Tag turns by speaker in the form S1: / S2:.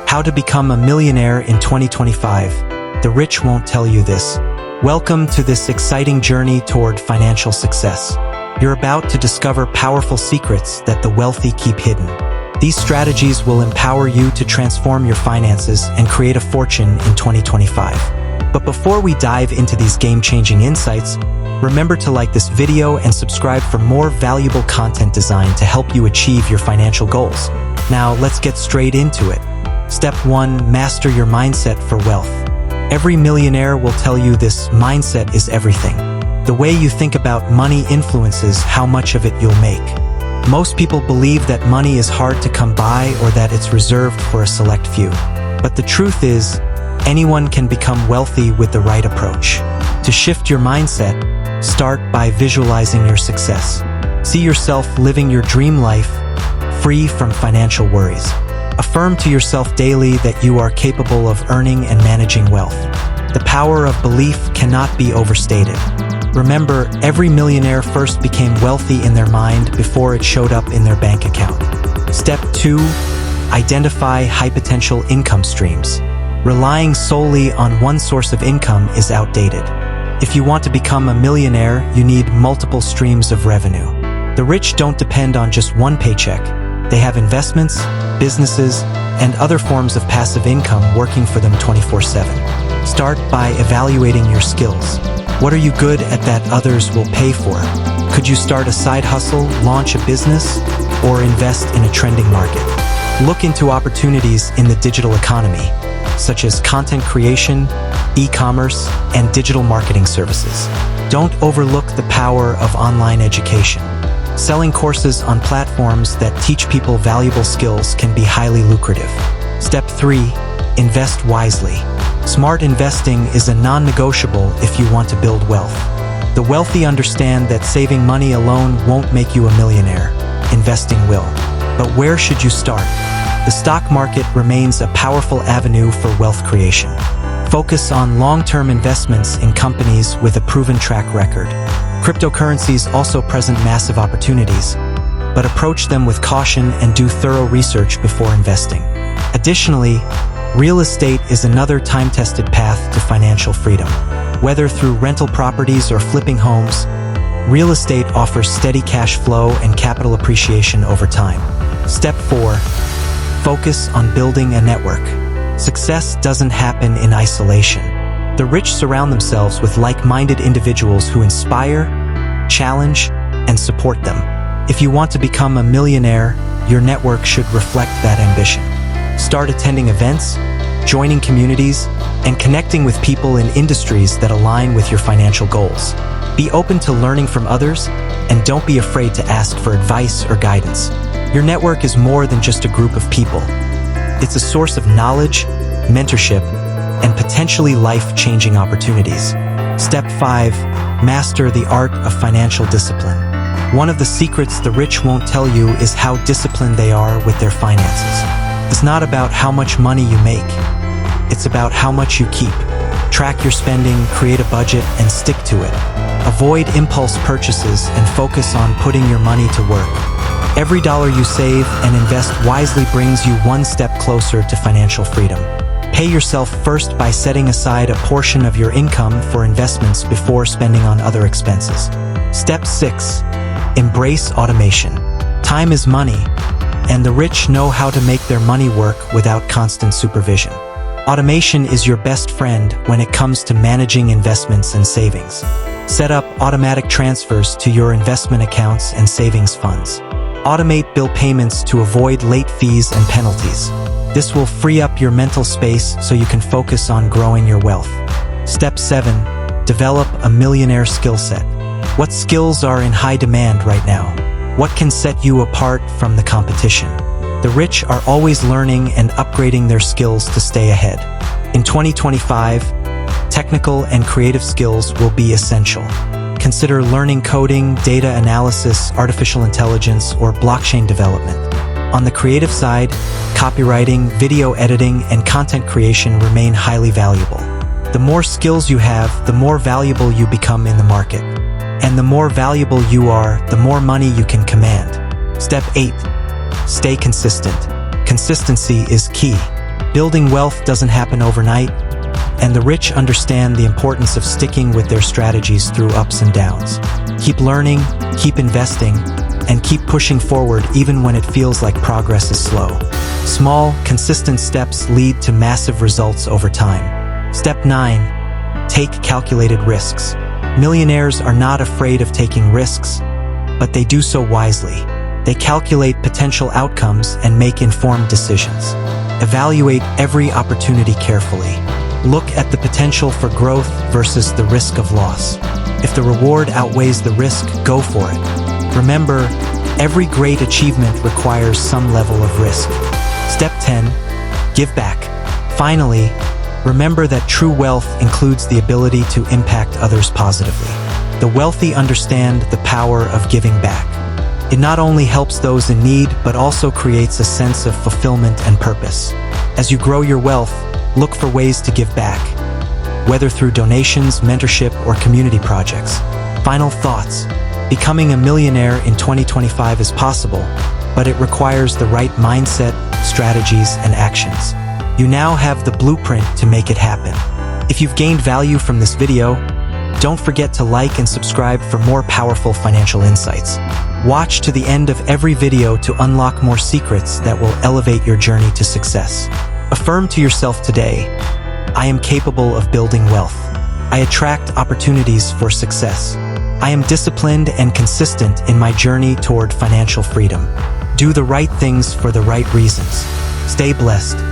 S1: How to become a millionaire in 2025. The rich won't tell you this. Welcome to this exciting journey toward financial success. You're about to discover powerful secrets that the wealthy keep hidden. These strategies will empower you to transform your finances and create a fortune in 2025. But before we dive into these game-changing insights, remember to like this video and subscribe for more valuable content designed to help you achieve your financial goals. Now, let's get straight into it. Step 1. Master your mindset for wealth. Every millionaire will tell you this: mindset is everything. The way you think about money influences how much of it you'll make. Most people believe that money is hard to come by or that it's reserved for a select few. But the truth is, anyone can become wealthy with the right approach. To shift your mindset, start by visualizing your success. See yourself living your dream life, free from financial worries. Affirm to yourself daily that you are capable of earning and managing wealth. The power of belief cannot be overstated. Remember, every millionaire first became wealthy in their mind before it showed up in their bank account. Step 2. Identify high potential income streams. Relying solely on one source of income is outdated. If you want to become a millionaire, you need multiple streams of revenue. The rich don't depend on just one paycheck. They have investments, businesses, and other forms of passive income working for them 24/7. Start by evaluating your skills. What are you good at that others will pay for? Could you start a side hustle, launch a business, or invest in a trending market? Look into opportunities in the digital economy, such as content creation, e-commerce, and digital marketing services. Don't overlook the power of online education. Selling courses on platforms that teach people valuable skills can be highly lucrative. Step 3. Invest wisely. Smart investing is a non-negotiable if you want to build wealth. The wealthy understand that saving money alone won't make you a millionaire. Investing will. But where should you start? The stock market remains a powerful avenue for wealth creation. Focus on long-term investments in companies with a proven track record. Cryptocurrencies also present massive opportunities, but approach them with caution and do thorough research before investing. Additionally, real estate is another time-tested path to financial freedom. Whether through rental properties or flipping homes, real estate offers steady cash flow and capital appreciation over time. Step 4. Focus on building a network. Success doesn't happen in isolation. The rich surround themselves with like-minded individuals who inspire, challenge, and support them. If you want to become a millionaire, your network should reflect that ambition. Start attending events, joining communities, and connecting with people in industries that align with your financial goals. Be open to learning from others, and don't be afraid to ask for advice or guidance. Your network is more than just a group of people. It's a source of knowledge, mentorship, and potentially life-changing opportunities. Step 5. Master the art of financial discipline. One of the secrets the rich won't tell you is how disciplined they are with their finances. It's not about how much money you make. It's about how much you keep. Track your spending, create a budget, and stick to it. Avoid impulse purchases and focus on putting your money to work. Every dollar you save and invest wisely brings you one step closer to financial freedom. Pay yourself first by setting aside a portion of your income for investments before spending on other expenses. Step 6. Embrace automation. Time is money, and the rich know how to make their money work without constant supervision. Automation is your best friend when it comes to managing investments and savings. Set up automatic transfers to your investment accounts and savings funds. Automate bill payments to avoid late fees and penalties. This will free up your mental space so you can focus on growing your wealth. Step 7. Develop a millionaire skill set. What skills are in high demand right now? What can set you apart from the competition? The rich are always learning and upgrading their skills to stay ahead. In 2025, technical and creative skills will be essential. Consider learning coding, data analysis, artificial intelligence, or blockchain development. On the creative side, copywriting, video editing, and content creation remain highly valuable. The more skills you have, the more valuable you become in the market. And the more valuable you are, the more money you can command. Step 8. Stay consistent. Consistency is key. Building wealth doesn't happen overnight, and the rich understand the importance of sticking with their strategies through ups and downs. Keep learning, keep investing, and keep pushing forward even when it feels like progress is slow. Small, consistent steps lead to massive results over time. Step 9. Take calculated risks. Millionaires are not afraid of taking risks, but they do so wisely. They calculate potential outcomes and make informed decisions. Evaluate every opportunity carefully. Look at the potential for growth versus the risk of loss. If the reward outweighs the risk, go for it. Remember, every great achievement requires some level of risk. Step 10. Give back. Finally, remember that true wealth includes the ability to impact others positively. The wealthy understand the power of giving back. It not only helps those in need, but also creates a sense of fulfillment and purpose. As you grow your wealth, look for ways to give back, whether through donations, mentorship, or community projects. Final thoughts. Becoming a millionaire in 2025 is possible, but it requires the right mindset, strategies, and actions. You now have the blueprint to make it happen. If you've gained value from this video, don't forget to like and subscribe for more powerful financial insights. Watch to the end of every video to unlock more secrets that will elevate your journey to success. Affirm to yourself today, I am capable of building wealth. I attract opportunities for success. I am disciplined and consistent in my journey toward financial freedom. Do the right things for the right reasons. Stay blessed.